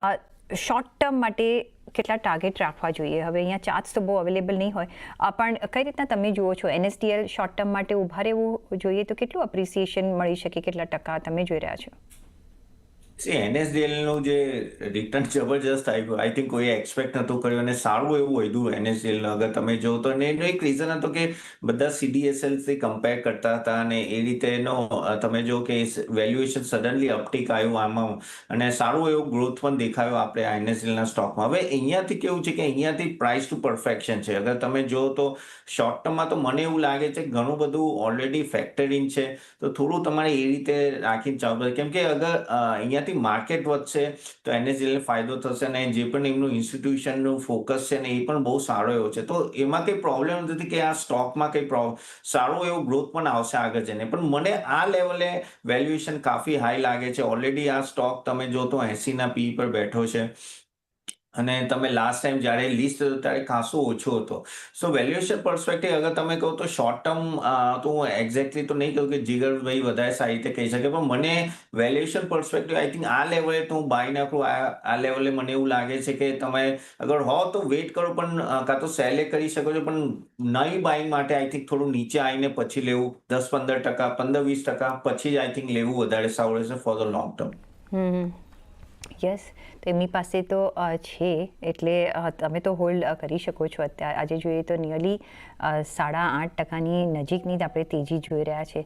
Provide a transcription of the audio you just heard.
Short term માટે કેટલા target રાખવા જોઈએ? હવે અહીંયા ચાર્ટ્સ તો બહુ અવેલેબલ નહીં હોય, પણ કઈ રીતના તમે જુઓ છો? એનએસડીએલ શોર્ટ ટર્મ માટે ઊભા રહેવું જોઈએ તો કેટલું અપ્રિસિએશન મળી શકે, કેટલા ટકા તમે જોઈ રહ્યા છો? એનએસડીએલનું જે રિટર્ન જબરજસ્ત આવ્યું, આઈ થિંક કોઈ એક્સપેક્ટ નહોતું કર્યું અને સારું એવું વધ્યું એનએસડીએલનું. અગર તમે જો તો, અને એનો એક રીઝન હતો કે બધા સીડીએસએલથી કમ્પેર કરતા હતા અને એ રીતે એનો તમે જો કે વેલ્યુએશન સડનલી અપટીક આવ્યું આમાં અને સારું એવું ગ્રોથ પણ દેખાયો આપણે આ એનએસડીએલના સ્ટોકમાં. હવે અહીંયાથી કેવું છે કે અહીંયાથી પ્રાઇસ ટુ પરફેક્શન છે. અગર તમે જો તો શોર્ટ ટર્મમાં તો મને એવું લાગે છે કે ઘણું બધું ઓલરેડી ફેક્ટરિંગ છે, તો થોડું તમારે એ રીતે રાખીને ચાલવું, કેમ કે અગર અહીંયાથી માર્કેટ વધશે તો એનએસડીએલને ફાયદો થશે અને જે પણ એમનું ઇન્સ્ટિટ્યુશનનું ફોકસ છે ને એ પણ બહુ સારો એવો છે. તો એમાં કંઈ પ્રોબ્લેમ નથી કે આ સ્ટોકમાં કંઈ સારો એવો ગ્રોથ પણ આવશે આગળ જઈને. પણ મને આ લેવલે વેલ્યુએશન કાફી હાઈ લાગે છે. ઓલરેડી આ સ્ટોક તમે જો તો 80ના પી પર બેઠો છે અને તમે લાસ્ટ ટાઈમ જ્યારે લિસ્ટ થયો ત્યારે ખાસો ઓછો હતો. સો વેલ્યુએશન પર્સપેક્ટિવ અગર તમે કહો તો શોર્ટ ટર્મ, તો હું એક્ઝેક્ટલી તો નહીં કહું કે જીગરભાઈ વધારે સારી રીતે કહી શકે, પણ મને વેલ્યુએશન પર્સપેક્ટિવ આઈ થિંક આ લેવલે તો હું બાય નાખું. આ લેવલે મને એવું લાગે છે કે તમે અગર હો તો વેઇટ કરો, પણ કાં તો સેલે કરી શકો છો, પણ નહીં બાઇંગ માટે આઈ થિંક થોડું નીચે આવીને પછી લેવું, 10-15%, 15-20% પછી જ આઈ થિંક લેવું વધારે સારું રહેશે for the long term. Yes, તો એમની પાસે તો છે, એટલે તમે તો હોલ્ડ કરી શકો છો. અત્યારે આજે જોઈએ તો નિયરલી 8.5%ની નજીકની જ આપણે તેજી જોઈ રહ્યા છે.